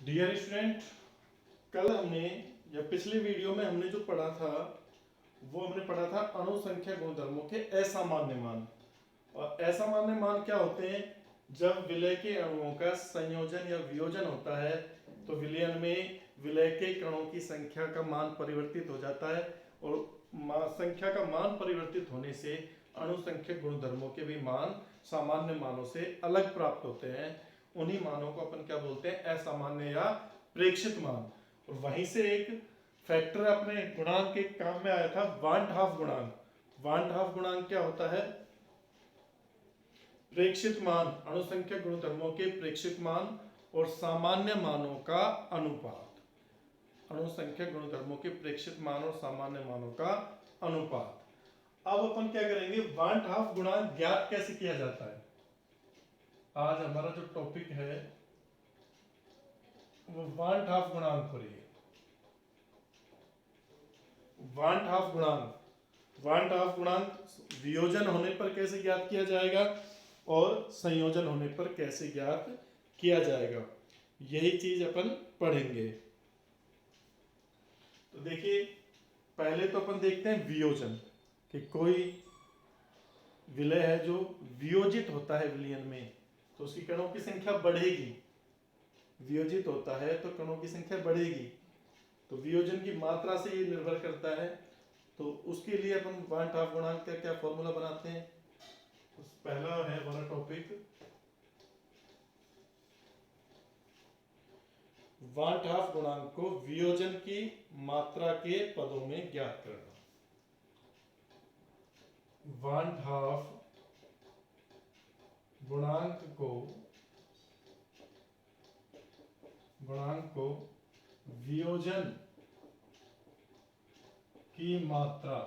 Dear student, कल हमने या पिछले वीडियो में हमने जो पढ़ा था वो हमने पढ़ा था अणुसंख्या गुणधर्मों के असामान्य मान। और असामान्य मान क्या होते हैं? जब विलय के अणुओं का संयोजन या वियोजन होता है तो विलयन में विलय के कणों की संख्या का मान परिवर्तित हो जाता है और संख्या का मान परिवर्तित होने से अणुसंख्यक गुणधर्मों के भी मान सामान्य मानों से अलग प्राप्त होते हैं। उन्हीं मानों को अपन क्या बोलते हैं? असामान्य या प्रेक्षित मान। और वहीं से एक फैक्टर अपने गुणांक के काम में आया था, वांट हाफ गुणांक। वांट हाफ गुणांक क्या होता है? प्रेक्षित मान, अणुसंख्यक गुणधर्मों के प्रेक्षित मान और सामान्य मानों का अनुपात। अणुसंख्यक गुणधर्मों के प्रेक्षित मान और सामान्य मानों का अनुपात। अब अपन क्या करेंगे? वांट हाफ गुणांक ज्ञात कैसे किया जाता है? आज हमारा जो टॉपिक है वो वांट हाफ गुणांक पर ही है। वांट हाफ गुणांक, वांट हाफ गुणांक वियोजन होने पर कैसे ज्ञात किया जाएगा और संयोजन होने पर कैसे ज्ञात किया जाएगा, यही चीज अपन पढ़ेंगे। तो देखिए, पहले तो अपन देखते हैं वियोजन, कि कोई विलय है जो वियोजित होता है विलयन में तो उसकी कणों की संख्या बढ़ेगी। वियोजित होता है तो कणों की संख्या बढ़ेगी। तो वियोजन की मात्रा से ये निर्भर करता है। तो उसके लिए अपन वांट हाफ गुणांक का क्या फॉर्मूला बनाते हैं? पहला है हमारा टॉपिक वांट हाफ गुणांक को वियोजन की मात्रा के पदों में ज्ञात करना। वांट हाफ गुणांक को वियोजन की मात्रा,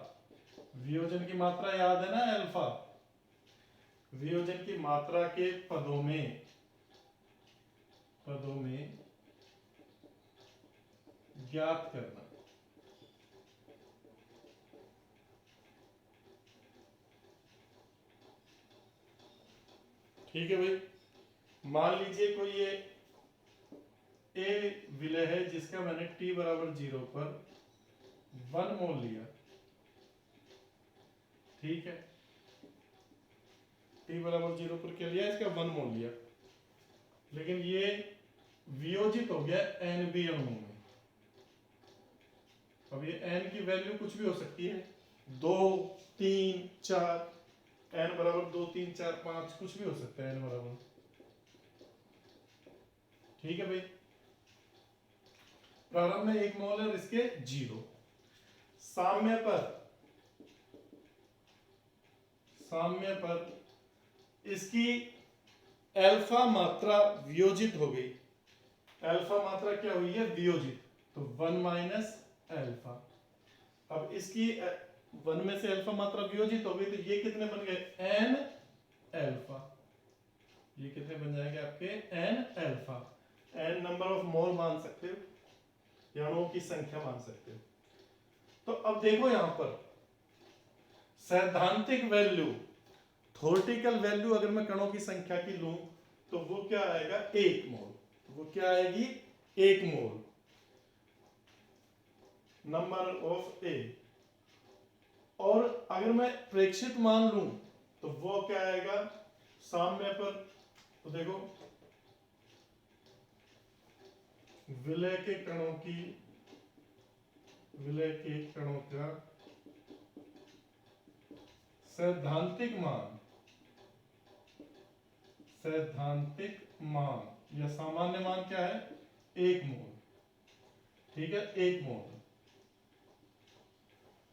वियोजन की मात्रा याद है ना, अल्फा। वियोजन की मात्रा के पदों में ज्ञात करना। ठीक है भाई। मान लीजिए कोई ये ए विलय है जिसका मैंने t बराबर 0 पर 1 मोल लिया। ठीक है, t बराबर 0 पर क्या लिया? इसका 1 मोल लिया। लेकिन ये वियोजित हो गया NB अणुओं में। अब ये n की वैल्यू कुछ भी हो सकती है, 2, 3, 4, n बराबर 2, 3, 4, 5, कुछ भी हो सकता है n बराबर। ठीक है भाई। प्रारंभ में 1 मोल है और इसके 0। साम्य पर इसकी अल्फा मात्रा वियोजित हो गई। अल्फा मात्रा क्या हुई है? वियोजित। तो 1 माइनस अल्फा। अब इसकी 1 में से अल्फा मात्रा वियोजित हो गई तो ये कितने बन गए? n alpha. ये कितने बन जाएंगे आपके? n alpha. n number of mole मान सकते हो, अणुओं की संख्या मान सकते हो। तो अब देखो यहां पर सैद्धांतिक वैल्यू, थ्योरेटिकल वैल्यू अगर मैं कणों की संख्या की लूं तो वो क्या आएगा? 1 मोल। वो क्या आएगी? 1 मोल, नंबर ऑफ ए। और अगर मैं प्रेक्षित मान लूं तो वो क्या आएगा? साम्य पर तो देखो, विलय के कणों का सैद्धांतिक मान या सामान्य मान क्या है? 1 मोल। ठीक है, 1 मोल।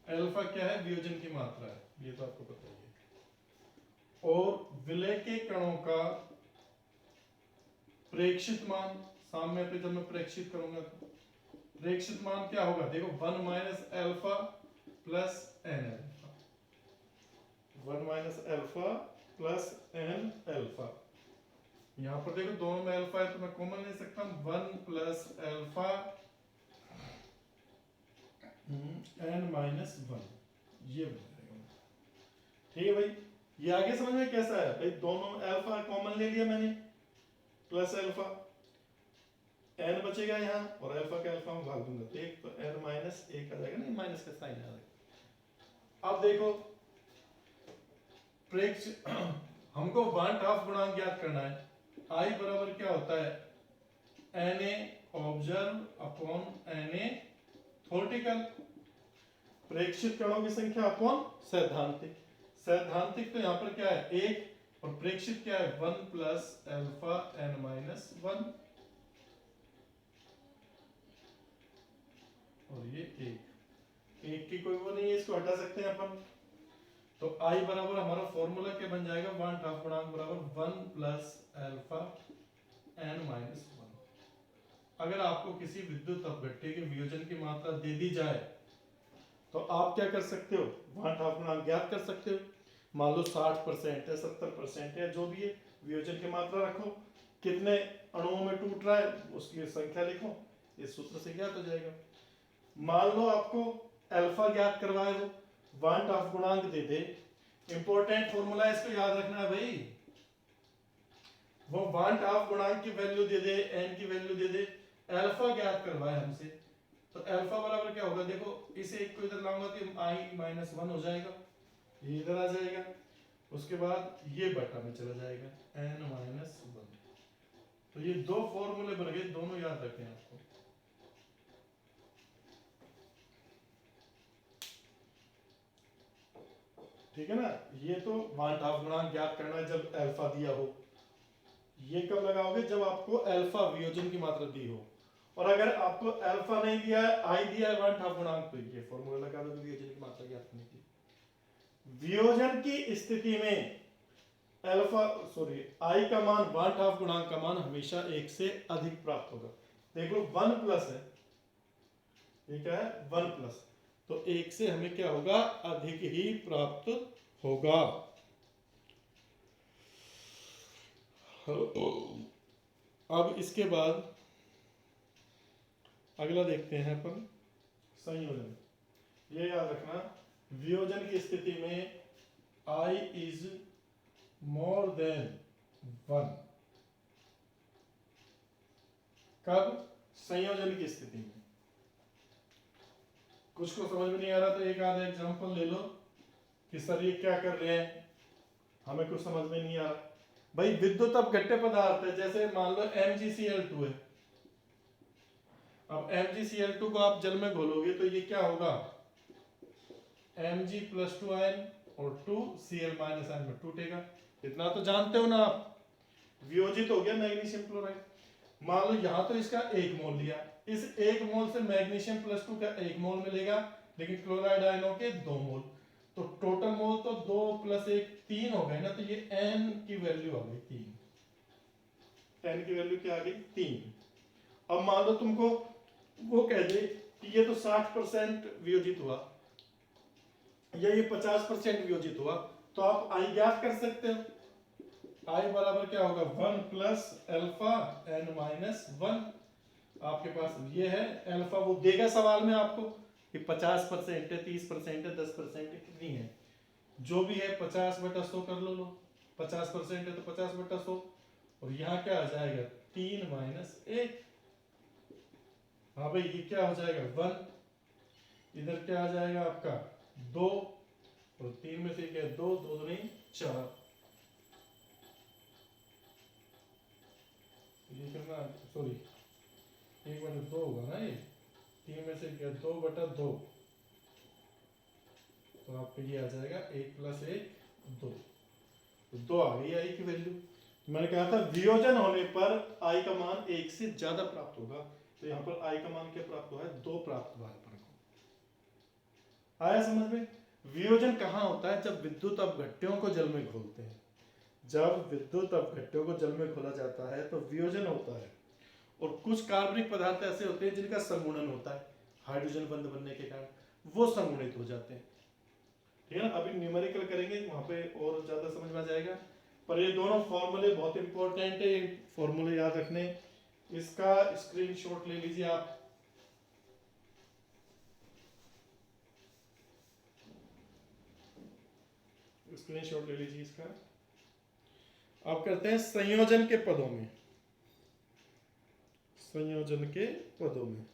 अल्फा क्या है? वियोजन की मात्रा है, ये तो आपको पता ही है। और विलय के कणों का प्रेक्षित मान, साम्य पे जब मैं प्रेक्षित करूंगा तो प्रेक्षित मान क्या होगा? देखो, 1 minus alpha plus N alpha. 1 minus alpha plus N alpha. यहां पर देखो दोनों में अल्फा है तो मैं कॉमन ले सकता हूं, 1 प्लस अल्फा n माइनस 1, ये बन जाएगा। ठीक है भाई। ये आगे समझ में कैसा है भाई? दोनों अल्फा कॉमन ले लिया मैंने, प्लस अल्फा। n बचेगा यहाँ और अल्फा का अल्फा में भाग दूंगा तो एक, तो n माइनस एक आ जाएगा, नहीं माइनस का साइन आ जाएगा। अब देखो प्रेक्ष हमको 1/2 गुणांक ज्ञात करना है। I बराबर क्या होता है, Na observe upon Na theoretical, प्रेक्षित कणों की संख्या अपॉन सैद्धांतिक। सैद्धांतिक तो यहाँ पर क्या है एक, और प्रेक्षित क्या है 1 प्लस अल्फा n माइनस 1, और ये एक की कोई वो नहीं है, इसको हटा सकते हैं अपन। तो I बराबर हमारा फॉर्मूला क्या बन जाएगा, 1/2 गुणांक बराबर 1 प्लस अल्फा n माइनस 1। अगर आपको किसी विद्युत अपघट्य के वियोजन की मात्रा दे दी जाए तो आप क्या कर सकते हो, 1/2 गुणांक ज्ञात कर सकते हो। मान लो 60% है, 70% है, जो भी है, वियोजन की मात्रा रखो, कितने अणुओं में टूट रहा है उसकी संख्या लिखो, इस सूत्र से ज्ञात हो जाएगा। मान लो आपको अल्फा ज्ञात करवाए हो, 1/2 गुणांक दे दे, इंपॉर्टेंट फॉर्मूला इसको याद रखना है भाई, वो 1/2 गुणांक की वैल्यू दे दे, n की वैल्यू दे दे, अल्फा ज्ञात करवाए हमसे, तो अल्फा बराबर क्या होगा, देखो इस एक को इधर लाऊंगा तो i माइनस 1 हो जाएगा, ये इधर आ जाएगा, उसके बाद ये बटा में चला जाएगा n माइनस 1। तो ये दो फॉर्मूले बन गए, दोनों याद रखें आपको। ठीक है ना, ये तो 1/2 गुणांक ज्ञात करना है जब अल्फा दिया हो। ये कब लगाओगे, जब आपको अल्फा वियोजन की मात्रा दी हो, और अगर आपको अल्फा नहीं दिया है, आई दिया है 1/2 गुणांक, तो ये फॉर्मूला लगा दो वियोजन की मात्रा ज्ञात करने की। वियोजन की स्थिति में अल्फा सॉरी आई का मान 1/2 गुणांक का मान हमेशा 1 से अधिक प्राप्त होगा। देख लो 1 प्लस है, ये क्या है 1 प्लस, तो 1 से हमें क्या होगा, अधिक ही प्राप्त होगा। अब इसके बाद अगला देखते हैं अपन, संयोजन। ये याद रखना, वियोजन की स्थिति में I इज मोर देन 1, कब, संयोजन की स्थिति में। कुछ को समझ में नहीं आ रहा तो एक आधा एग्जांपल ले लो कि सर ये क्या कर रहे हैं, हमें कुछ समझ में नहीं आ रहा। भाई विद्युत अपघट्य पदार्थ है, जैसे मान लो MgCl2 है, अब MgCl2 को आप जल में घोलोगे तो ये क्या होगा, Mg प्लस 2 आयन और 2Cl माइनस आयन में टूटेगा, इतना तो जानते हो ना आप। वियोजित हो गया मैग्नीशियम क्लोराइड। मान लो यहाँ तो इसका 1 मोल लिया, इस 1 मोल से मैग्नीशियम प्लस 2 का 1 मोल मिलेगा, लेकिन क्लोराइड आयनों के 2 मोल, तो टोटल मोल तो 2 प्लस 1 3 हो गए ना, तो ये n की वैल्यू आ गई 3, n की वैल्यू क्या आ गई 3। अब मान लो तुमको वो कह दे कि ये तो 60% वियोजित हुआ या ये 50% वियोजित हुआ, तो आप I ज्ञात कर सकते हो। I बराबर क्या होगा 1 प्लस अल्फा n माइनस 1। आपके पास ये है अल्फा, वो देगा सवाल में आपको कि 50% है, 30% है, 10% है, कितनी है, जो भी है 50/100 कर लो, 50% है तो 50/100, और यहाँ क्या आ जाएगा 3 माइनस 1। हाँ भाई ये क्या हो जाएगा 1, इधर क्या आ जाएगा आपका 2, और 3 में से क्या 2 2 नहीं 4, ये करना सॉरी 1/2 होगा ना, ये 3 में से क्या 2/2, तो आपको ये आ जाएगा 1 प्लस 1 2, तो 2 आ गई आई की वैल्यू। मैंने कहा था वियोजन होने पर आई का मान 1 से ज्यादा प्राप्त होगा, तो यहाँ पर आई का मान क्या प्राप्त हुआ है 2 प्राप्त हुआ है अपन को। आया समझ में। वियोजन कहाँ होता है, जब विद्युत अपघट्यों को जल में घोलते हैं, जब विद्युत अपघट्यों को जल में घोला जाता है तो वियोजन होता है। और कुछ कार्बनिक पदार्थ ऐसे होते हैं जिनका संगुणन होता है, हाइड्रोजन बंध बनने के कारण वो संगुणित हो जाते हैं। ठीक है ना, अभी न्यूमेरिकल करेंगे वहां पे और ज्यादा समझ में आ जाएगा, पर ये दोनों फॉर्मूले बहुत इंपॉर्टेंट है, फॉर्मूले याद रखने। इसका स्क्रीनशॉट ले लीजिए आप, स्क्रीनशॉट ले लीजिए इसका। आप करते हैं संयोजन के पदों में, संयोजन के पदों में।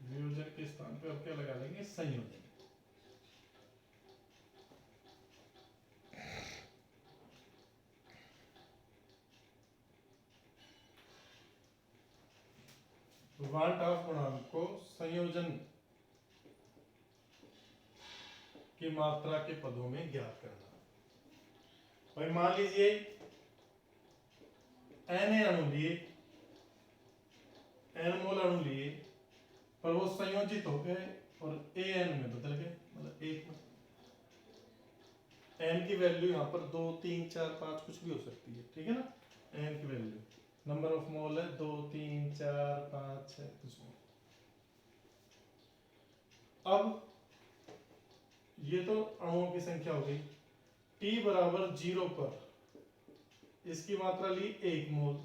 वियोजन के स्थान पे अब क्या लगा देंगे? संयोजन। वांट ऑफ गुणांक को संयोजन की मात्रा के पदों में ज्ञात करना। भाई मान लीजिए n अणु लिए, n मोल अणु लिए, पर वो संयोजित हो गए और an में बदल गए, मतलब एक में। n की वैल्यू यहाँ पर 2, 3, 4, 5 कुछ भी हो सकती है, ठीक है ना। n की वैल्यू, नंबर ऑफ मोल है 2, 3, 4, 5, 6 कुछ भी। अब ये तो अणुओं की संख्या हो गई। t बराबर 0 पर इसकी मात्रा ली 1 मोल,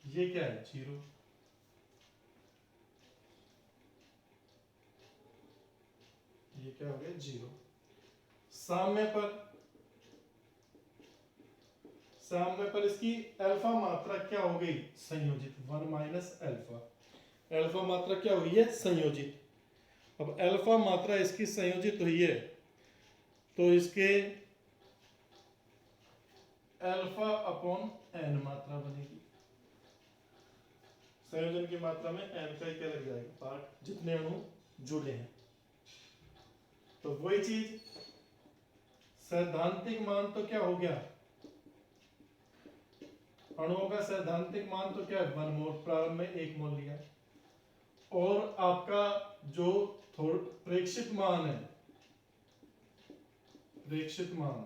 ये क्या है? 0। ये क्या हो गया? 0। साम्य पर इसकी अल्फा मात्रा क्या हो गई? संयोजित, 1 माइनस अल्फा। अल्फा मात्रा क्या हुई है? संयोजित। अब अल्फा मात्रा इसकी संयोजित हुई है तो इसके अल्फा अपॉन n मात्रा बनेगी। संयोजन की मात्रा में n का ही क्या लग जाएगा? पार्ट, जितने अणु जुड़े हैं। तो वही चीज सैद्धांतिक मान तो क्या हो गया? अणुओं का सैद्धांतिक मान तो क्या है? 1 मोल, प्रारंभ में 1 मोल लिया। और आपका जो प्रेक्षित मान है, प्रेक्षित मान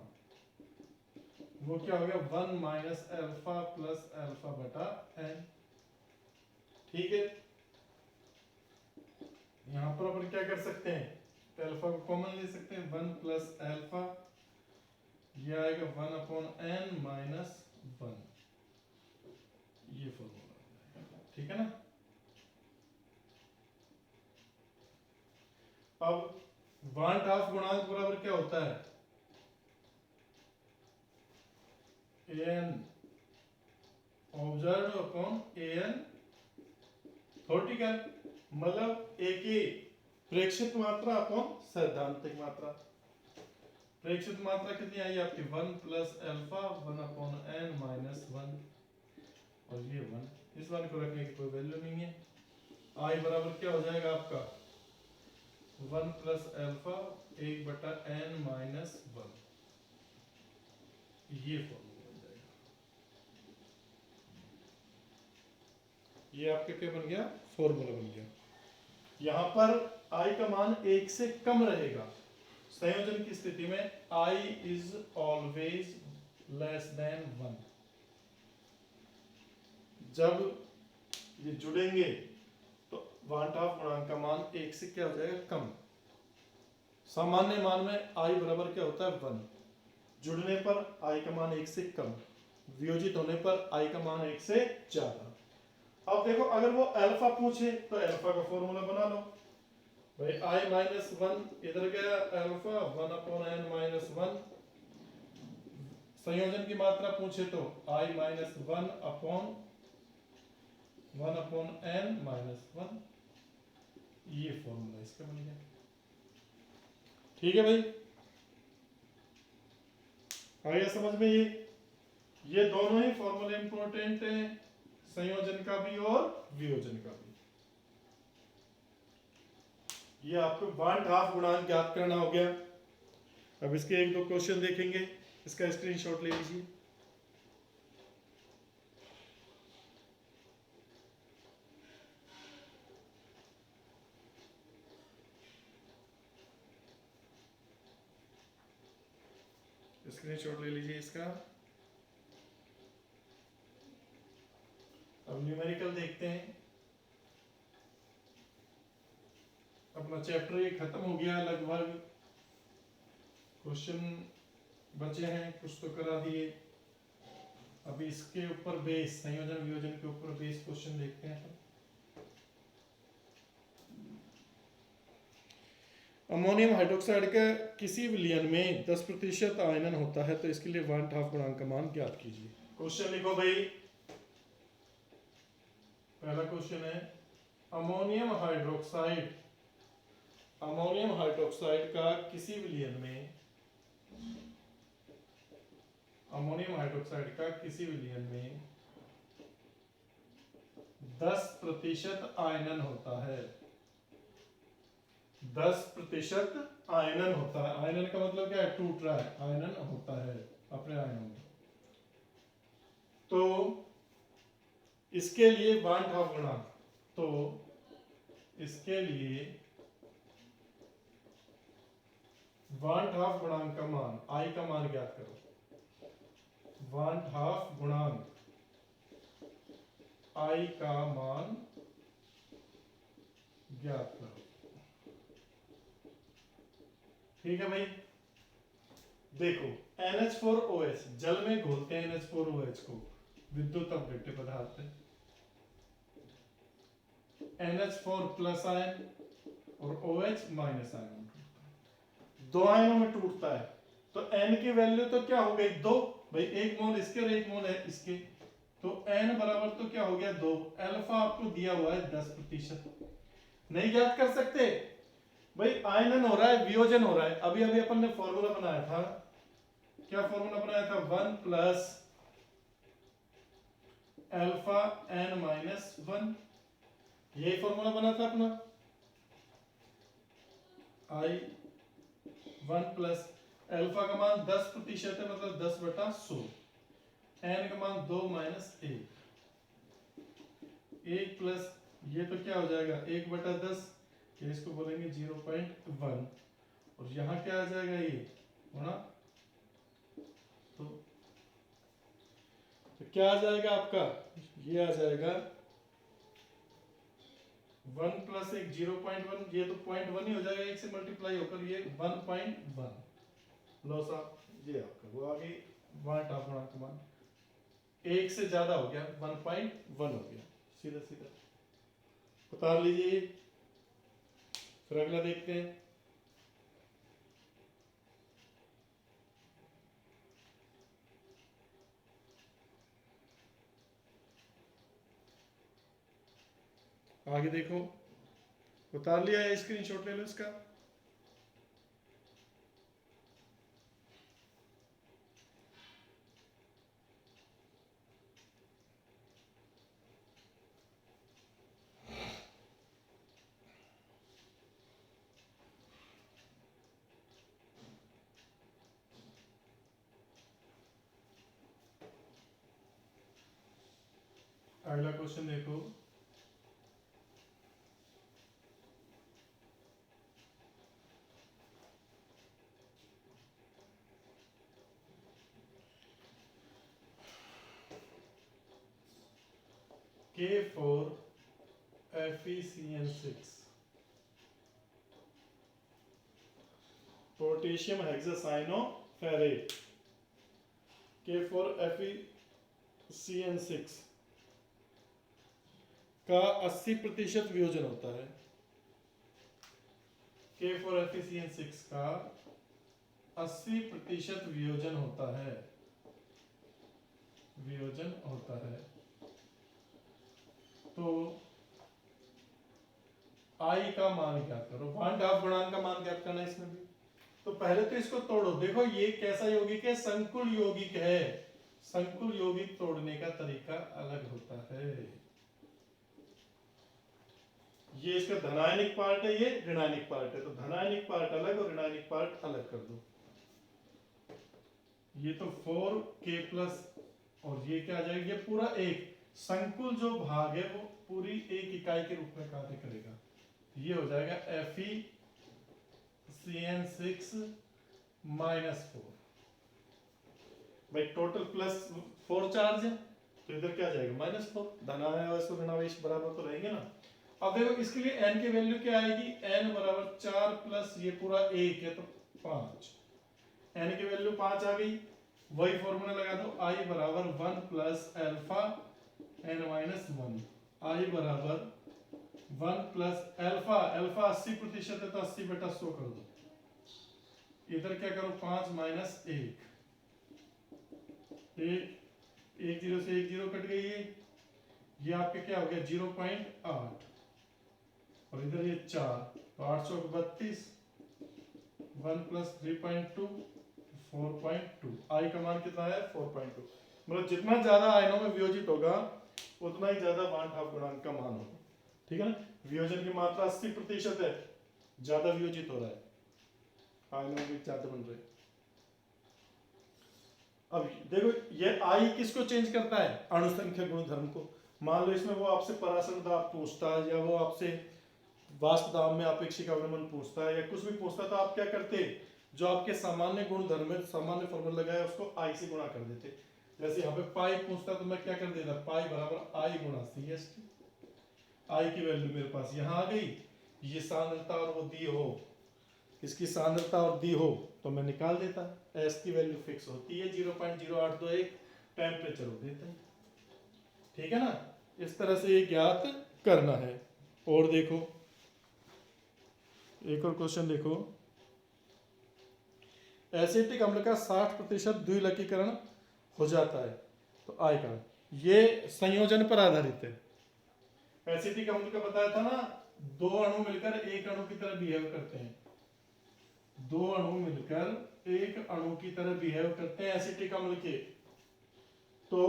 वो क्या हो गया? 1 माइनस अल्फा प्लस अल्फा बटा n। ठीक है, यहां पर अपन क्या कर सकते हैं? अल्फा को कॉमन ले सकते हैं, 1 प्लस अल्फा, ये आएगा 1 अपॉन n माइनस 1, ये फॉर्मूला, ठीक है ना। अब वांट ऑफ गुणांक बराबर क्या होता है? an observed upon an theoretical, मतलब एक ही प्रेक्षित मात्रा अपॉन सैद्धांतिक मात्रा। प्रेक्षित मात्रा कितनी आई आपकी? 1 plus alpha 1 upon n minus 1, और ये 1, इस वन को रखने की कोई वैल्यू नहीं है। i बराबर क्या हो जाएगा आपका? 1 प्लस अल्फा 1 बटा n माइनस 1, ये फॉर्मूला बन जाएगा। ये आपके क्या बन गया? फॉर्मूला बन गया। यहां पर i का मान 1 से कम रहेगा। संयोजन की स्थिति में i is always less than 1। जब ये जुड़ेंगे तो वांट ऑफ गुणांक का मान 1 से क्या हो जाएगा? कम। सामान्य मान में i बराबर क्या होता है? 1। जुड़ने पर i का मान 1 से कम, वियोजित होने पर i का मान 1 से ज्यादा। अब देखो, अगर वो अल्फा पूछे तो अल्फा का फॉर्मूला बना लो। भाई i माइनस 1 इधर गया, अल्फा 1 अपॉन n माइनस 1। संयोजन की मात्रा पूछे तो i minus 1 upon n minus 1, ये फॉर्मूला इसका बन गया। ठीक है भाई, आ गया समझ में? ये दोनों ही फॉर्मूले इंपॉर्टेंट हैं, संयोजन का भी और वियोजन का भी। ये आपको वांट ऑफ गुणांक ज्ञात करना हो गया। अब इसके 1-2 क्वेश्चन देखेंगे, इसका स्क्रीनशॉट ले लीजिए। स्क्रीनशॉट ले लीजिए इसका। अब न्यूमेरिकल देखते हैं। अपना चैप्टर ये खत्म हो गया लगभग। क्वेश्चन बचे हैं, कुछ तो करा दिए। अभी इसके ऊपर बेस, संयोजन वियोजन के ऊपर बेस क्वेश्चन देखते हैं। अमोनियम हाइड्रोक्साइड का किसी विलयन में 10% आयनन होता है, तो इसके लिए 1/2 गुणांक का मान ज्ञात कीजिए। क्वेश्चन लिखो भाई। पहला क्वेश्चन है अमोनियम हाइड्रोक्साइड का किसी विलयन में, अमोनियम हाइड्रोक्साइड का किसी विलयन में 10% आयनन होता है। 10% आयनन होता है। आयनन का मतलब क्या है? टूट रहा है, आयनन होता है अपने आयनों में। तो इसके लिए 1/2 गुणांक, तो इसके लिए 1/2 गुणांक का मान, आई का मान ज्ञात करो। 1/2 गुणांक आई का मान ज्ञात करो। ठीक है भाई। देखो NH4OH, जल में घोलते हैं NH4OH को, विद्युत अपघट्य पदार्थ है। NH4 प्लस आयन और OH माइनस आयन, दो आयनों में टूटता है। तो N की वैल्यू तो क्या हो गई? 2 भाई, 1 मोल इसके और 1 मोल है इसके, तो N बराबर तो क्या हो गया? 2। अल्फा आपको दिया हुआ है 10%, नहीं ज्ञात कर सकते भाई। आयनन हो रहा है, वियोजन हो रहा है। अभी अभी अपन ने फॉर्मूला बनाया था, क्या फॉर्मूला बनाया था? 1 प्लस अल्फा N माइनस 1, यही फॉर्मूला बना था अपना। आई 1 प्लस अल्फा का मान 10% है, मतलब 10/100। एन का मान 2 माइनस 1 प्लस ये तो क्या हो जाएगा? 1/10, क्या इसको बोलेंगे 0.1, और यहाँ क्या आ जाएगा? ये होना, तो क्या आ जाएगा आपका? ये आ जाएगा 1 प्लस 1 0.1, ये तो 0.1 ही हो जाएगा, 1 से मल्टीप्लाई होकर ये 1.1। लो साहब, ये आपका वो आ गई 1/2 गुणांक का मान। 1 से ज्यादा हो गया, 1.1 हो गया, सीधा सीधा उतार लीजिए। फिर अगला देखते हैं। आगे देखो, उतार लिया है, स्क्रीनशॉट ले लो इसका। अगला क्वेश्चन देखो, K4FeCN6 पोटेशियम हेक्सासाइनोफेरेट, K4FeCN6 का 80% वियोजन होता है। K4FeCN6 का 80% वियोजन होता है, वियोजन होता है। तो आई का मान ज्ञात करो। 1/2 गुणांक का मान ज्ञात करना है इसमें भी। तो पहले तो इसको तोड़ो। देखो ये कैसा यौगिक है? संकुल यौगिक है। संकुल यौगिक तोड़ने का तरीका अलग होता है। ये इसका धनायनिक पार्ट है, ये ऋणायनिक पार्ट है, तो धनायनिक पार्ट अलग और ऋणायनिक पार्ट अलग कर दो। ये तो 4K प्लस, और ये क्या आ जाएगा? ये पूरा एक संकुल जो भाग है वो पूरी एक इकाई के रूप में कार्य करेगा। ये हो जाएगा FeCN6 -4। भाई टोटल +4 चार्ज है, तो इधर क्या जाएगा? -4। धनावेश और ऋणावेश बराबर तो रहेंगे ना। अब देखो इसके लिए n की वैल्यू क्या आएगी? n बराबर 4 प्लस ये पूरा 1 है, तो 5। n की वैल्यू 5 आ गई, वही फॉर्मूला लगा दो, i बराबर 1 plus alpha n minus 1, i बराबर 1 प्लस एल्फा, एल्फा 80% है तो 80 बटा 100 कर दो, इधर क्या करो 5 माइनस 1, एक जीरो से एक जीरो कट गई है, ये आपके क्या हो गया 0.8, और इधर ये 4, तो 8 चौक 32, 1 प्लस 3.2 4.2, आई का मान कितना है 4.2। मतलब जितना ज्यादा आयनों में वियोजित होगा उतना ही ज्यादा वांट हाफ गुणांक का मान होगा, ठीक है ना। वियोजन की मात्रा 80% है, ज्यादा वियोजित हो रहा है, आयनों भी ज्यादा बन रहे हैं। अब देखो ये आई किसको चेंज करता है, अणुसंख्या गुणधर्म को। मान लो इसमें वो आपसे पराशर दाब पूछता है, या वो आपसे वाष्प दाब में अपेक्षिक अवनमन पूछता है, या कुछ भी पूछता, तो आप क्या करते, जो आपके सामान्य गुणधर्म में सामान्य फॉर्मूला लगाया उसको आई से गुणा कर देते। जैसे यहाँ पे पाई पूछता तो मैं क्या कर देता, पाई बराबर आई गुणा सी एस टी, आई की वैल्यू मेरे पास यहाँ आ गई, ये सांद्रता और वो दी हो, इसकी सांद्रता और दी हो तो मैं निकाल देता, एस की वैल्यू फिक्स होती है 0.0821, टेम्परेचर हो देता है, ठीक है ना। इस तरह से ये ज्ञात करना है। और देखो एक और क्वेश्चन देखो, एसिटिक अम्ल का 60% द्विलकीकरण हो जाता है तो आई का, ये संयोजन पर आधारित है। एसिटिक अम्ल का बताया था ना, दो अणु मिलकर एक अणु की तरह बिहेव करते हैं, दो अणु मिलकर एक अणु की तरह बिहेव करते हैं एसिटिक अम्ल के। तो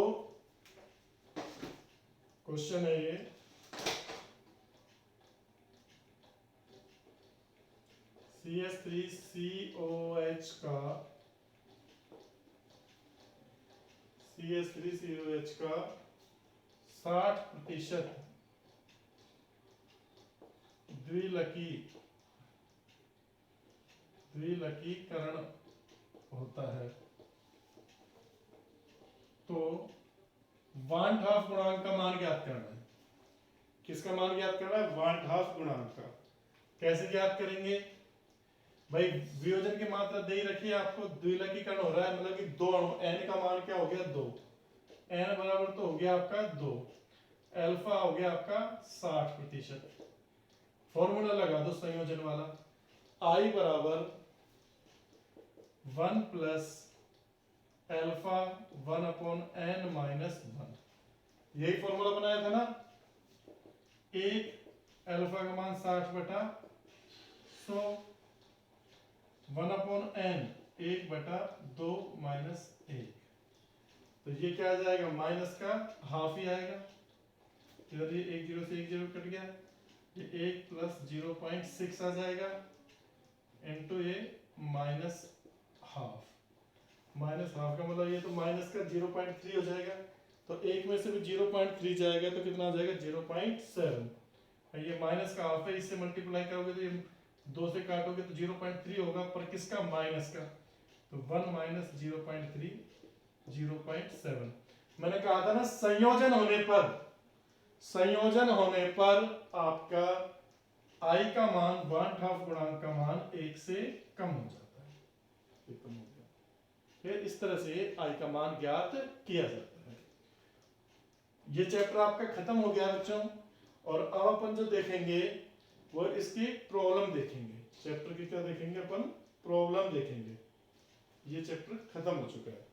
क्वेश्चन है ये, CH3COH का CH3COH का 60% द्विलकीकरण होता है, तो वांट हाफ गुणांक का मान ज्ञात करना है। किसका मान ज्ञात करना है, वांट हाफ गुणांक का। कैसे ज्ञात करेंगे भाई, वियोजन की मात्रा दे रखी है आपको, द्विलकीकरण हो रहा है, मतलब कि दो अणु, n का मान क्या हो गया 2, n बराबर तो हो गया आपका 2, अल्फा हो गया आपका 60%, फॉर्मूला लगा दो संयोजन वाला, I बराबर 1 प्लस एल्फा 1/n माइनस 1, यही फॉर्मूला बनाया था ना, एक अल्फा का मान 60/100, 1/n 1/2 माइनस 1, तो ये क्या आ जाएगा, माइनस का हाफ ही आएगा, इधर ये एक जीरो से एक जीरो कट गया, ये 1 प्लस 0.6 आ जाएगा, इनटू ये माइनस हाफ, माइनस हाफ का मतलब ये तो माइनस का 0.3 हो जाएगा, तो एक में से भी 0.3 जाएगा तो कितना आ जाएगा 0.7, ये माइनस का हाफ है, इससे मल्टीप्लाई करोगे तो ये 2 से काटोगे तो 0.3 होगा, पर किसका, माइनस का, तो 1 माइनस 0.3 0.7। मैंने कहा था ना संयोजन होने पर आपका आई का मान, वांट हाफ गुणांक का मान 1 से कम हो जाता है, कम हो गया, फिर इस तरह से आई का मान ज्ञात किया जाता है। ये चैप्टर आपका खत्म हो गया बच्चों, और अब अपन जो देखेंगे वो इसकी प्रॉब्लम देखेंगे, चैप्टर की क्या देखेंगे अपन, प्रॉब्लम देखेंगे। ये चैप्टर खत्म हो चुका है।